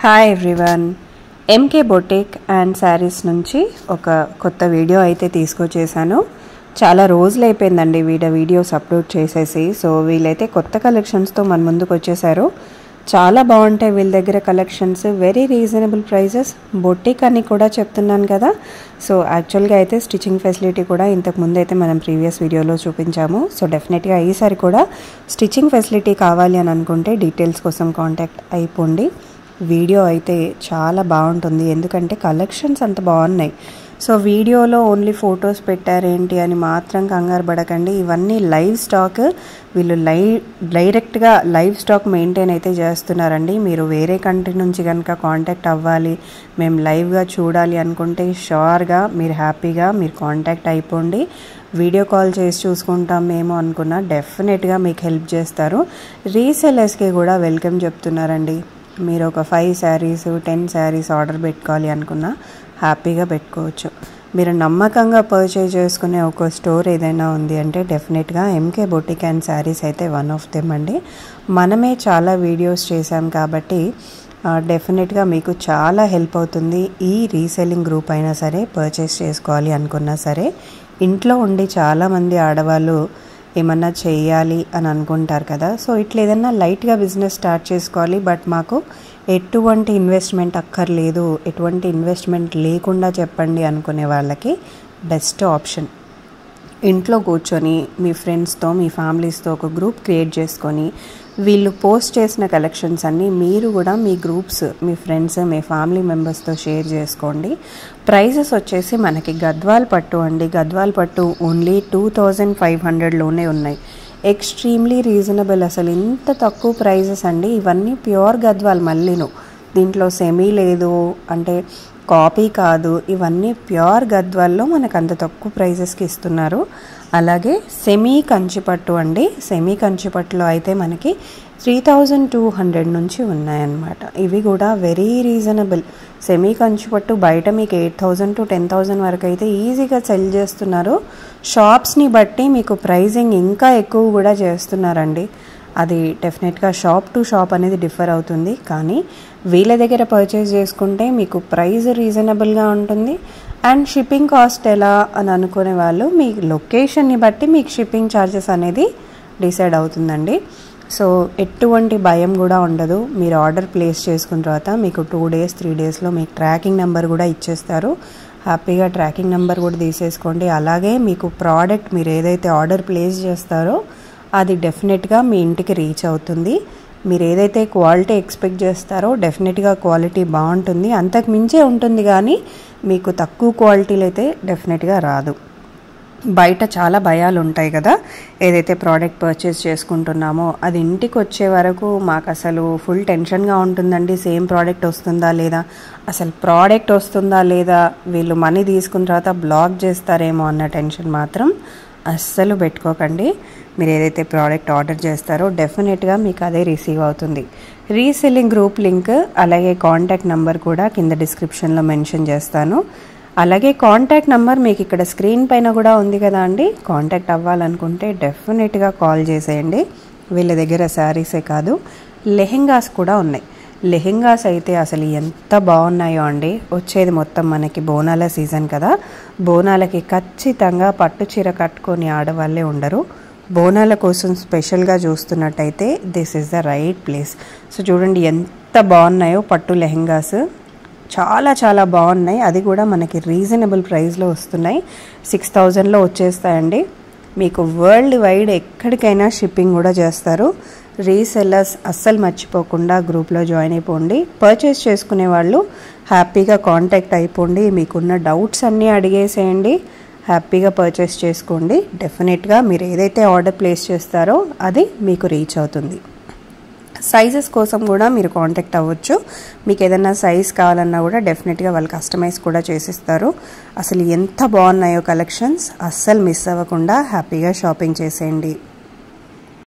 Hi everyone, MK boutique and sarees నుంచి ఒక కొత్త వీడియో అయితే తీసుకొచ్చేసాను. చాలా రోజులు అయిపోయిందండి వీడియోస్ అప్లోడ్ చేసేసి. సో వీళ్ళైతే కొత్త కలెక్షన్స్తో మన ముందుకు వచ్చేసారు. చాలా బాగుంటాయి వీళ్ళ దగ్గర collections, very reasonable prices. Boutique అని కూడా చెప్తున్నాను కదా. సో యాక్చువల్గా అయితే స్టిచ్చింగ్ ఫెసిలిటీ కూడా ఇంతకు ముందు అయితే మనం ప్రీవియస్ వీడియోలో చూపించాము. సో డెఫినెట్గా ఈసారి కూడా స్టిచ్చింగ్ ఫెసిలిటీ కావాలి అని అనుకుంటే డీటెయిల్స్ కోసం కాంటాక్ట్ అయిపోండి. వీడియో అయితే చాలా బాగుంటుంది, ఎందుకంటే కలెక్షన్స్ అంత బాగున్నాయి. సో వీడియోలో ఓన్లీ ఫొటోస్ పెట్టారేంటి అని మాత్రం కంగారు పడకండి. ఇవన్నీ లైవ్ స్టాక్. వీళ్ళు డైరెక్ట్గా లైవ్ స్టాక్ మెయింటైన్ అయితే చేస్తున్నారండి. మీరు వేరే కంట్రీ నుంచి కనుక కాంటాక్ట్ అవ్వాలి, మేము లైవ్గా చూడాలి అనుకుంటే షూర్గా మీరు హ్యాపీగా మీరు కాంటాక్ట్ అయిపోండి. వీడియో కాల్ చేసి చూసుకుంటాం మేము అనుకున్నా డెఫినెట్గా మీకు హెల్ప్ చేస్తారు. రీసెలర్స్కి కూడా వెల్కమ్ చెప్తున్నారండి. మీరు ఒక 5 శారీస్ 10 శారీస్ ఆర్డర్ పెట్టుకోవాలి అనుకున్నా హ్యాపీగా పెట్టుకోవచ్చు. మీరు నమ్మకంగా పర్చేజ్ చేసుకునే ఒక స్టోర్ ఏదైనా ఉంది అంటే డెఫినెట్గా ఎంకే బొటిక్ అండ్ శారీస్ అయితే వన్ ఆఫ్ దెమ్ అండి. మనమే చాలా వీడియోస్ చేశాం కాబట్టి డెఫినెట్గా మీకు చాలా హెల్ప్ అవుతుంది. ఈ రీసెల్లింగ్ గ్రూప్ అయినా సరే, పర్చేస్ చేసుకోవాలి అనుకున్నా సరే, ఇంట్లో ఉండి చాలామంది ఆడవాళ్ళు ఏమన్నా చేయాలి అని అనుకుంటారు కదా. సో ఇట్లా ఏదన్నా లైట్గా బిజినెస్ స్టార్ట్ చేసుకోవాలి, బట్ మాకు ఎటువంటి ఇన్వెస్ట్మెంట్ అక్కర్లేదు, ఎటువంటి ఇన్వెస్ట్మెంట్ లేకుండా చెప్పండి అనుకునే వాళ్ళకి బెస్ట్ ఆప్షన్. ఇంట్లో కూర్చొని మీ ఫ్రెండ్స్తో మీ ఫ్యామిలీస్తో ఒక గ్రూప్ క్రియేట్ చేసుకొని వీళ్ళు పోస్ట్ చేసిన కలెక్షన్స్ అన్నీ మీరు కూడా మీ గ్రూప్స్, మీ ఫ్రెండ్స్, మీ ఫ్యామిలీ మెంబర్స్తో షేర్ చేసుకోండి. ప్రైజెస్ వచ్చేసి మనకి గద్వాల్ పట్టు అండి. గద్వాల్ పట్టు ఓన్లీ 2500లోనే ఉన్నాయి. Extremely reasonable. అసలు ఇంత తక్కువ ప్రైజెస్ అండి. ఇవన్నీ ప్యూర్ గద్వాల్. మళ్ళీను దీంట్లో సెమీ లేదు, అంటే కాపీ కాదు, ఇవన్నీ ప్యూర్ గద్వాల్లో మనకు అంత తక్కువ ప్రైజెస్కి ఇస్తున్నారు. అలాగే సెమీ కంచిపట్టు అండి. సెమీ కంచిపట్టులో అయితే మనకి 3200 నుంచి ఉన్నాయన్నమాట. ఇవి కూడా వెరీ రీజనబుల్. సెమీ కంచిపట్టు బయట మీకు 8000 to 10,000 వరకు అయితే ఈజీగా సెల్ చేస్తున్నారు. షాప్స్ని బట్టి మీకు ప్రైజింగ్ ఇంకా ఎక్కువ కూడా చేస్తున్నారండి. అది డెఫినెట్గా షాప్ టు షాప్ అనేది డిఫర్ అవుతుంది. కానీ వీళ్ళ దగ్గర పర్చేస్ చేసుకుంటే మీకు ప్రైస్ రీజనబుల్గా ఉంటుంది. అండ్ షిప్పింగ్ కాస్ట్ ఎలా అని అనుకునే వాళ్ళు మీ లొకేషన్ని బట్టి మీకు షిప్పింగ్ ఛార్జెస్ అనేది డిసైడ్ అవుతుందండి. సో ఎటువంటి భయం కూడా ఉండదు. మీరు ఆర్డర్ ప్లేస్ చేసుకున్న తర్వాత మీకు 2 days 3 daysలో మీకు ట్రాకింగ్ నెంబర్ కూడా ఇచ్చేస్తారు. హ్యాపీగా ట్రాకింగ్ నెంబర్ కూడా తీసేసుకోండి. అలాగే మీకు ప్రోడక్ట్ మీరు ఏదైతే ఆర్డర్ ప్లేస్ చేస్తారో అది డెఫినెట్గా మీ ఇంటికి రీచ్ అవుతుంది. మీరు ఏదైతే క్వాలిటీ ఎక్స్పెక్ట్ చేస్తారో డెఫినెట్గా క్వాలిటీ బాగుంటుంది, అంతకు మించే ఉంటుంది. కానీ మీకు తక్కువ క్వాలిటీలు అయితే డెఫినెట్గా రాదు. బయట చాలా భయాలు ఉంటాయి కదా. ఏదైతే ప్రోడక్ట్ పర్చేస్ చేసుకుంటున్నామో అది ఇంటికి వచ్చే వరకు మాకు అసలు ఫుల్ టెన్షన్గా ఉంటుందండి. సేమ్ ప్రోడక్ట్ వస్తుందా లేదా, అసలు ప్రోడక్ట్ వస్తుందా లేదా, వీళ్ళు మనీ తీసుకున్న తర్వాత బ్లాక్ చేస్తారేమో అన్న టెన్షన్ మాత్రం అస్సలు పెట్టుకోకండి. మీరు ఏదైతే ప్రోడక్ట్ ఆర్డర్ చేస్తారో డెఫినెట్గా మీకు అదే రిసీవ్ అవుతుంది. రీసెల్లింగ్ గ్రూప్ లింక్ అలాగే కాంటాక్ట్ నెంబర్ కూడా కింద డిస్క్రిప్షన్లో మెన్షన్ చేస్తాను. అలాగే కాంటాక్ట్ నెంబర్ మీకు ఇక్కడ స్క్రీన్ పైన కూడా ఉంది కదా అండి. కాంటాక్ట్ అవ్వాలనుకుంటే డెఫినెట్గా కాల్ చేసేయండి. వీళ్ళ దగ్గర శారీసే కాదు, లెహెంగాస్ కూడా ఉన్నాయి. లెహెంగాస్ అయితే అసలు ఎంత బాగున్నాయో అండి. వచ్చేది మొత్తం మనకి బోనాల సీజన్ కదా. బోనాలకి ఖచ్చితంగా పట్టు చీర కట్టుకొని ఆడవాళ్ళే ఉండరు. బోనాల కోసం స్పెషల్గా చూస్తున్నట్టయితే this is the right place. So చూడండి ఎంత బాగున్నాయో పట్టు లెహెంగాస్, చాలా చాలా బాగున్నాయి. అది కూడా మనకి రీజనబుల్ ప్రైస్లో వస్తున్నాయి. 6000లో వచ్చేస్తాయండి. మీకు వరల్డ్ వైడ్ ఎక్కడికైనా షిప్పింగ్ కూడా చేస్తారు. రీసెల్లర్స్ అస్సలు మర్చిపోకుండా గ్రూప్లో జాయిన్ అయిపోండి. పర్చేస్ చేసుకునే వాళ్ళు హ్యాపీగా కాంటాక్ట్ అయిపోండి. మీకున్న డౌట్స్ అన్నీ అడిగేసేయండి. హ్యాపీగా పర్చేస్ చేసుకోండి. డెఫినెట్గా మీరు ఏదైతే ఆర్డర్ ప్లేస్ చేస్తారో అది మీకు రీచ్ అవుతుంది. సైజెస్ కోసం కూడా మీరు కాంటాక్ట్ అవ్వచ్చు. మీకు ఏదైనా సైజ్ కావాలన్నా కూడా డెఫినెట్గా వాళ్ళు కస్టమైజ్ కూడా చేసిస్తారు. అసలు ఎంత బాగున్నాయో కలెక్షన్స్, అస్సలు మిస్ అవ్వకుండా హ్యాపీగా షాపింగ్ చేసేయండి.